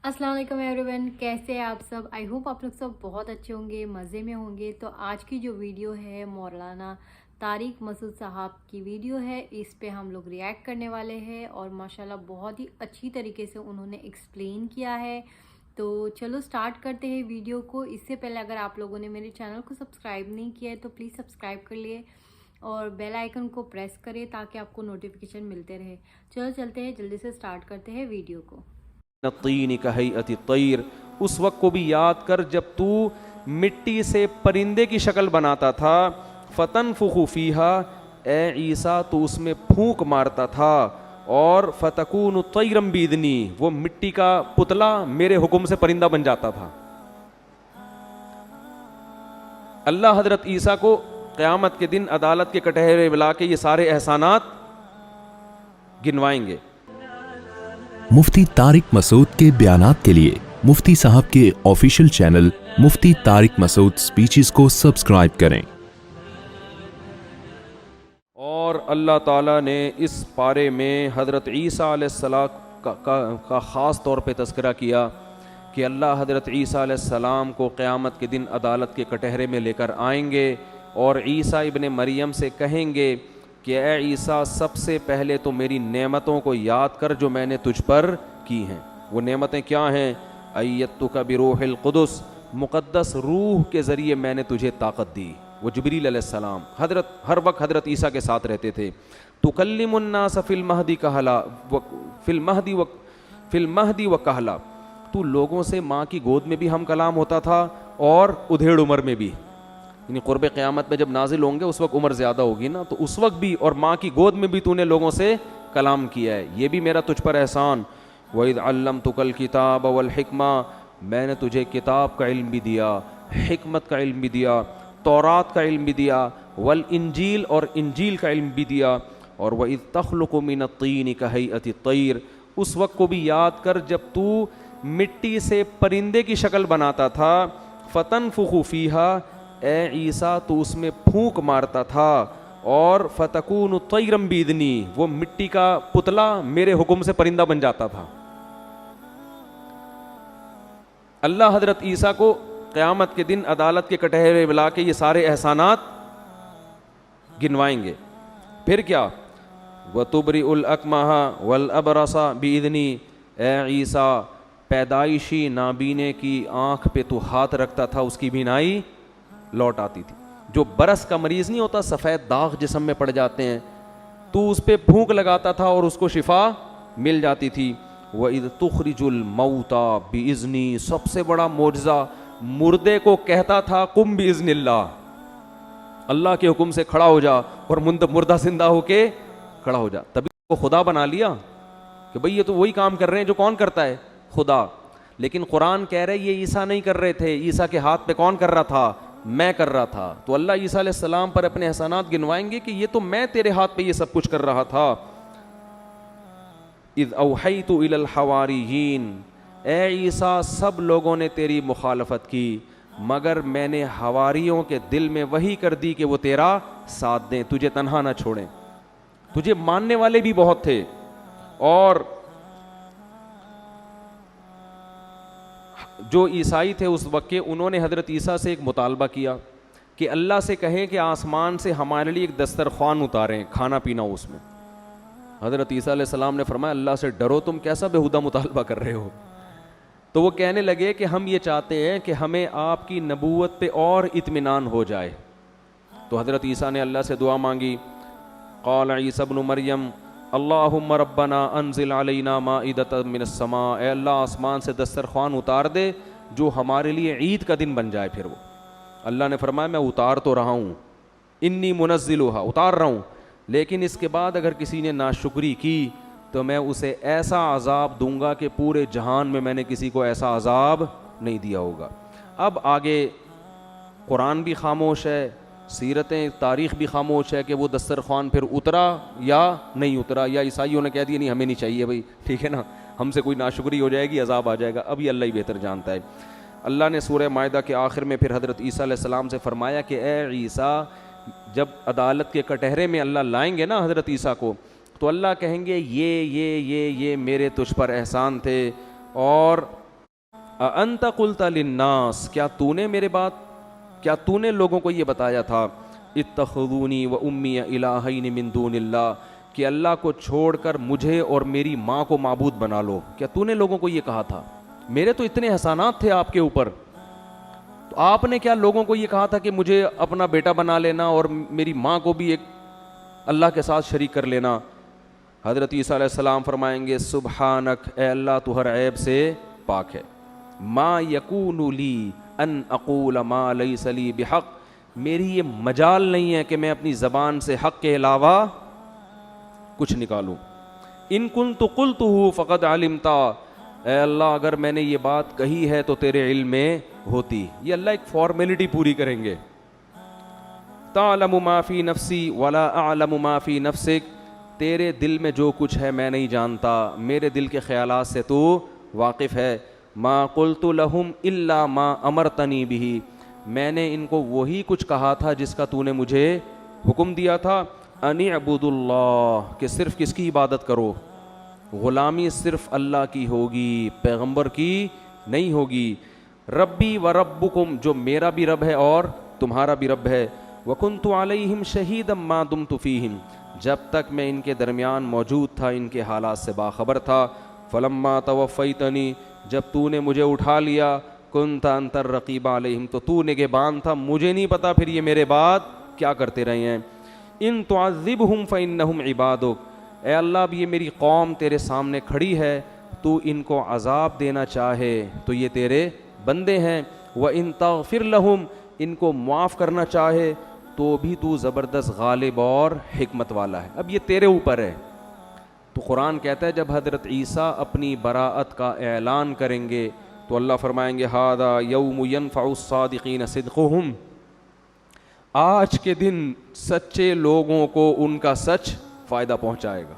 अस्सलाम वालेकुम एवरीवन, कैसे हैं आप सब। आई होप आप लोग सब बहुत अच्छे होंगे, मज़े में होंगे। तो आज की जो वीडियो है मौलाना तारिक मसूद साहब की वीडियो है, इस पे हम लोग रिएक्ट करने वाले हैं और माशाल्लाह बहुत ही अच्छी तरीके से उन्होंने एक्सप्लेन किया है। तो चलो स्टार्ट करते हैं वीडियो को। इससे पहले अगर आप लोगों ने मेरे चैनल को सब्सक्राइब नहीं किया है तो प्लीज़ सब्सक्राइब कर लिए और बेल आइकन को प्रेस करें ताकि आपको नोटिफिकेशन मिलते रहे। चलो चलते हैं, जल्दी से स्टार्ट करते हैं वीडियो को। तीन कहैअति तैर, उस वक्त को भी याद कर जब तू मिट्टी से परिंदे की शक्ल बनाता था। फतनफुखु फीहा, ए ईसा तू उसमें फूंक मारता था। और फतकून तैरम बीदनी, वो मिट्टी का पुतला मेरे हुक्म से परिंदा बन जाता था। अल्लाह हजरत ईसा को क़यामत के दिन अदालत के कटहरे बुला के ये सारे एहसानात गिनवाएंगे। मुफ्ती तारिक मसूद के बयानात के लिए मुफ्ती साहब के ऑफिशियल चैनल मुफ्ती तारिक मसूद स्पीचेस को सब्सक्राइब करें। और अल्लाह ताला ने इस पारे में हज़रत ईसा अलैहिस्सलाम का ख़ास तौर पे तज़किरा किया कि अल्लाह हज़रत ईसा अलैहिस्सलाम को क़यामत के दिन अदालत के कटहरे में लेकर आएंगे और ईसा इब्ने मरियम से कहेंगे कि ए ईसा, सबसे पहले तो मेरी नेमतों को याद कर जो मैंने तुझ पर की हैं। वो नेमतें क्या हैं? अय्यतुका बिरूहिल कुदस, मुक़द्दस रूह के ज़रिए मैंने तुझे ताकत दी। वो जिब्रील अलैहिस्सलाम हर वक्त हज़रत ईसा के साथ रहते थे। तुकल्लिमुन्नास फिल महदी कहला फिल महदी व कहला, तू लोगों से माँ की गोद में भी हम कलाम होता था और उधेड़ उम्र में भी, यानी क़ुर्ब क़यामत में जब नाजिल होंगे उस वक्त उम्र ज़्यादा होगी ना, तो उस वक्त भी, और माँ की गोद में भी तूने लोगों से कलाम किया है, ये भी मेरा तुझ पर एहसान। वइज़ अल्लमतुकल किताब वल हिक्मा, मैंने तुझे किताब का इल्म भी दिया, हिकमत का इल्म भी दिया, तौरात का इल्म भी दिया, वल इंजील और इंजील का इल्म भी दिया। और वइज़ तख़्लुक़ु मिनत तीन कहैअति तैर, उस वक्त को भी याद कर जब तू मिट्टी से परिंदे की शक्ल बनाता था। फ़तनफ़ुख़ु फ़ीहा, ए ईसा तू उसमें फूंक मारता था। और फतकून तैरम बीदनी, वो मिट्टी का पुतला मेरे हुक्म से परिंदा बन जाता था। अल्लाह हजरत ईसा को क़यामत के दिन अदालत के कटहरे बुला के ये सारे एहसानात गिनवाएंगे। फिर क्या? वतुबरिउल अकमहा वल अबरसा बिइज़नी, ए ईसा, पैदाइशी नाबीने की आँख पे तू हाथ रखता था, उसकी बीनाई लौट आती थी। जो बरस का मरीज़ नहीं होता, सफ़ेद दाग जिस्म में पड़ जाते हैं, तू उस पर फूंक लगाता था और उसको शिफा मिल जाती थी। वइज़ तुखरिजुल मौता बिइज़नी, सबसे बड़ा मोजज़ा, मुर्दे को कहता था कुम बिइज़निल्लाह, अल्लाह के हुक्म से खड़ा हो जा, और मुर्दा जिंदा होके खड़ा हो जा। तभी वो खुदा बना लिया कि भाई ये तो वही काम कर रहे हैं जो कौन करता है? खुदा। लेकिन कुरान कह रहे ये ईसा नहीं कर रहे थे, ईसा के हाथ पे कौन कर रहा था? मैं कर रहा था। तो अल्लाह ईसा अलैहिस्सलाम पर अपने एहसानात गिनवाएंगे कि ये तो मैं तेरे हाथ पे ये सब कुछ कर रहा था। इज़ औहैतु इलल हवारियीन, ए ईसा, सब लोगों ने तेरी मुखालफत की मगर मैंने हवारियों के दिल में वही कर दी कि वो तेरा साथ दें, तुझे तन्हा ना छोड़ें। तुझे मानने वाले भी बहुत थे, और जो ईसाई थे उस वक्त के, उन्होंने हज़रत ईसा से एक मुतालबा किया कि अल्लाह से कहें कि आसमान से हमारे लिए एक दस्तरख्वान उतारें, खाना पीना हो उसमें। हज़रत ईसा अलैहिस्सलाम ने फरमाया अल्लाह से डरो, तुम कैसा बेहुदा मुतालबा कर रहे हो। तो वो कहने लगे कि हम ये चाहते हैं कि हमें आपकी नबूवत पे और इत्मीनान हो जाए। तो हज़रत ईसा ने अल्लाह से दुआ मांगी। क़ाल ईसा इब्नु मरियम अल्लाहुम्मा रब्बना अनज़िल अलैना माइदतम मिनस समा, ए अल्लाह आसमान से दस्तरख्वान उतार दे जो हमारे लिए ईद का दिन बन जाए। फिर वो अल्लाह ने फरमाया मैं उतार तो रहा हूँ, इन्नी मुनज़्ज़िलुहा, उतार रहा हूँ, लेकिन इसके बाद अगर किसी ने नाशुक्री की तो मैं उसे ऐसा अजाब दूंगा कि पूरे जहान में मैंने किसी को ऐसा अजाब नहीं दिया होगा। अब आगे कुरान भी खामोश है, सीरतें तारीख़ भी खामोश है कि वो दस्तरख्वान फिर उतरा या नहीं उतरा, या ईसाइयों ने कह दिया नहीं हमें नहीं चाहिए भाई, ठीक है ना, हमसे कोई नाशुक्री हो जाएगी, अजाब आ जाएगा। अब ये अल्लाह ही बेहतर जानता है। अल्लाह ने सूरह माइदा के आखिर में फिर हज़रत ईसा अलैहिस्सलाम से फरमाया कि ए ईसा, जब अदालत के कटहरे में अल्लाह लाएंगे ना हज़रत ईसा को, तो अल्लाह कहेंगे ये मेरे तुझ पर एहसान थे, और अअंत कुल्त लिन्नास, क्या तूने लोगों को ये बताया था, इत्तखुदूनी व उम्मी इलाहैन मिन दूनिल्लाह, कि अल्लाह को छोड़कर मुझे और मेरी माँ को माबूद बना लो। क्या तूने लोगों को ये कहा था? मेरे तो इतने एहसानात थे आपके ऊपर, तो आपने क्या लोगों को ये कहा था कि मुझे अपना बेटा बना लेना और मेरी माँ को भी एक अल्लाह के साथ शरीक कर लेना? हज़रत ईसा अलैहिस्सलाम फरमाएंगे, सुबहानक, ए अल्लाह तू हर ऐब से पाक है। मा यकूनु ली अन अक़ूल मा लैसा ली बिहक़, मेरी ये मजाल नहीं है कि मैं अपनी ज़बान से हक़ के अलावा कुछ निकालूं। इन कुन्तु क़ुल्तुहु फ़क़द अलिमता, ए अल्लाह अगर मैंने ये बात कही है तो तेरे इल्म में होती। ये अल्लाह एक फॉर्मेलिटी पूरी करेंगे। तालमु मा फ़ी नफ़्सी वला अअलमु मा फ़ी नफ़्सिक, तेरे दिल में जो कुछ है मैं नहीं जानता, मेरे दिल के ख़यालात से तू वाकिफ़ है। मा क़ुल्तु लहुम इल्ला मा अमरतनी बिही, मैंने इनको वही कुछ कहा था जिसका तूने मुझे हुक्म दिया था। अनि अबुदुल्लाह, कि सिर्फ़ किसकी इबादत करो, ग़ुलामी सिर्फ़ अल्लाह की होगी, पैगंबर की नहीं होगी। रब्बी व रब्बुकुम, जो मेरा भी रब है और तुम्हारा भी रब है। वकुन्तु अलैहिम शहीदम मा दुमतु फ़ीहिम, जब तक मैं इनके दरमियान मौजूद था, इनके हालात से बाखबर था। फलम्मा तवफ़्फ़ैतनी, जब तूने मुझे उठा लिया, कुन्त अंतर रक़ीबा अलैहिम, तो तू निगहबान था, मुझे नहीं पता फिर ये मेरे बाद क्या करते रहे हैं। इन तुअज़्ज़िबहुम फ़इन्नहुम इबादुक, ए अल्लाह अब ये मेरी कौम तेरे सामने खड़ी है, तू इनको अज़ाब देना चाहे तो ये तेरे बंदे हैं। व इन तग़फ़िर लहुम, इनको मुआफ़ करना चाहे तो भी तू ज़बरदस्त गालिब और हिकमत वाला है। अब ये तेरे ऊपर है। तो कुरान कहता है जब हज़रत ईसा अपनी बराअत का ऐलान करेंगे तो अल्लाह फरमाएंगे, हादा यौम यनफ़उ सादिक़ीन सिद्क़ुहुम, आज के दिन सच्चे लोगों को उनका सच फ़ायदा पहुँचाएगा।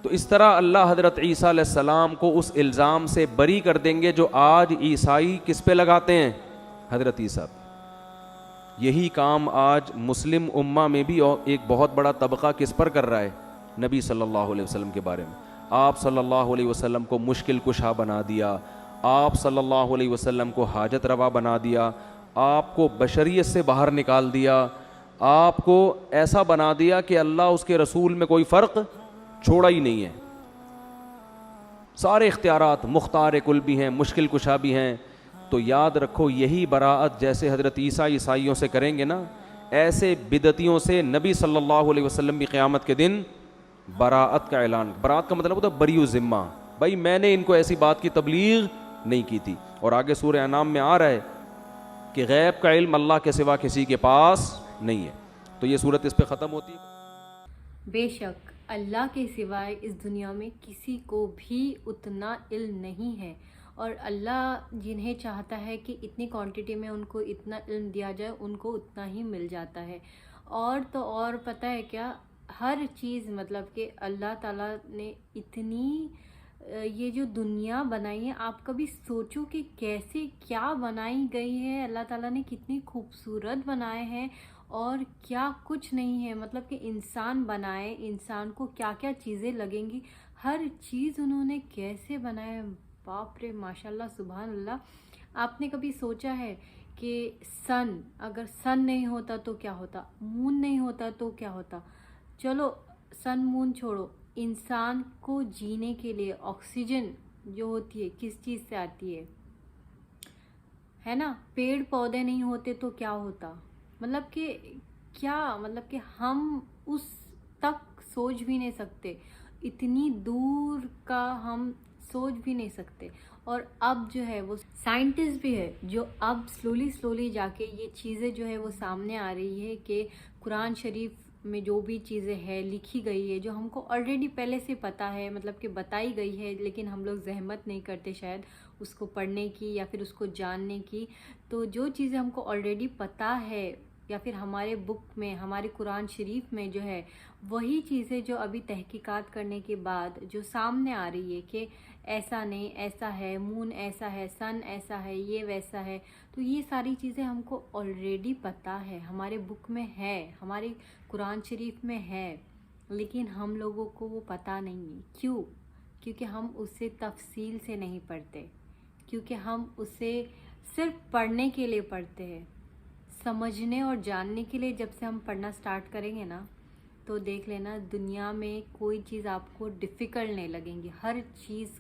तो इस तरह अल्लाह हज़रत ईसा अलैहिस्सलाम को उस इल्ज़ाम से बरी कर देंगे जो आज ईसाई किस पे लगाते हैं, हज़रत ईसा। यही काम आज मुस्लिम उम्मा में भी और एक बहुत बड़ा तबका किस पर कर रहा है, नबी सल्लल्लाहु अलैहि वसल्लम के बारे में। आप सल्लल्लाहु अलैहि वसल्लम को मुश्किल कुशा बना दिया, आप सल्लल्लाहु अलैहि वसल्लम को हाजत रवा बना दिया, आपको बशरियत से बाहर निकाल दिया, आपको ऐसा बना दिया कि अल्लाह उसके रसूल में कोई फ़र्क छोड़ा ही नहीं है। सारे इख्तियारात मुख्तार कुल भी हैं, मुश्किल कुशा भी हैं। तो याद रखो, यही बराअत जैसे हज़रत ईसा ईसाइयों से करेंगे ना, ऐसे बिदतियों से नबी सल्लल्लाहु अलैहि वसल्लम भी क़यामत के दिन बराअत का ऐलान। बराअत का मतलब होता है बरी ज़िम्मा, भाई मैंने इनको ऐसी बात की तबलीग नहीं की थी। और आगे सूरह अनाम में आ रहा है कि गैब का इल्म अल्लाह के सिवा किसी के पास नहीं है। तो ये सूरत इस पे ख़त्म होती है। बेशक अल्लाह के सिवाय इस दुनिया में किसी को भी उतना इल्म नहीं है, और अल्लाह जिन्हें चाहता है कि इतनी क्वांटिटी में उनको इतना इल्म दिया जाए, उनको उतना ही मिल जाता है। और तो और पता है क्या, हर चीज़ मतलब कि अल्लाह ताला ने इतनी ये जो दुनिया बनाई है, आप कभी सोचो कि कैसे क्या बनाई गई है। अल्लाह ताला ने कितनी खूबसूरत बनाए हैं और क्या कुछ नहीं है। मतलब कि इंसान बनाए, इंसान को क्या क्या चीज़ें लगेंगी, हर चीज़ उन्होंने कैसे बनाया, बाप रे माशाल्लाह सुभान अल्लाह। आपने कभी सोचा है कि अगर सन नहीं होता तो क्या होता, मून नहीं होता तो क्या होता? चलो सन मून छोड़ो, इंसान को जीने के लिए ऑक्सीजन जो होती है किस चीज़ से आती है ना? पेड़ पौधे नहीं होते तो क्या होता? मतलब कि क्या, मतलब कि हम उस तक सोच भी नहीं सकते, इतनी दूर का हम सोच भी नहीं सकते। और अब जो है वो साइंटिस्ट भी है जो अब स्लोली जाके ये चीज़ें जो है वो सामने आ रही है कि कुरान शरीफ में जो भी चीज़ें हैं लिखी गई है, जो हमको ऑलरेडी पहले से पता है, मतलब कि बताई गई है, लेकिन हम लोग जहमत नहीं करते शायद उसको पढ़ने की या फिर उसको जानने की। तो जो चीज़ें हमको ऑलरेडी पता है या फिर हमारे बुक में, हमारे कुरान शरीफ में जो है, वही चीज़ें जो अभी तहकीकात करने के बाद जो सामने आ रही है कि ऐसा नहीं, ऐसा है, मून ऐसा है, सन ऐसा है, ये वैसा है। तो ये सारी चीज़ें हमको ऑलरेडी पता है, हमारे बुक में है, हमारे कुरान शरीफ में है, लेकिन हम लोगों को वो पता नहीं है। क्यों? क्योंकि हम उससे तफसील से नहीं पढ़ते। کیونکہ ہم اسے صرف پڑھنے کے لیے پڑھتے ہیں. سمجھنے اور جاننے کے لیے جب سے ہم پڑھنا سٹارٹ کریں گے نا تو دیکھ لینا دنیا میں کوئی چیز آپ کو ڈیفیکلٹ نہیں لگیں گی. ہر چیز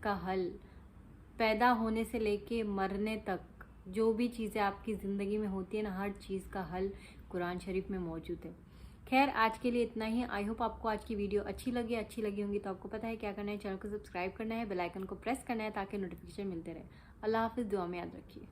کا حل پیدا ہونے سے لے کے مرنے تک جو بھی چیزیں آپ کی زندگی میں ہوتی ہیں نا, ہر چیز کا حل قرآن شریف میں موجود ہے. خیر آج کے لیے اتنا ہی. آئی ہوپ آپ کو آج کی ویڈیو اچھی لگی ہوں گی. تو آپ کو پتہ ہے کیا کرنا ہے, چینل کو سبسکرائب کرنا ہے, بیل آئیکن کو پریس کرنا ہے تاکہ نوٹیفیکیشن ملتے رہے. اللہ حافظ. دعا میں یاد رکھیے.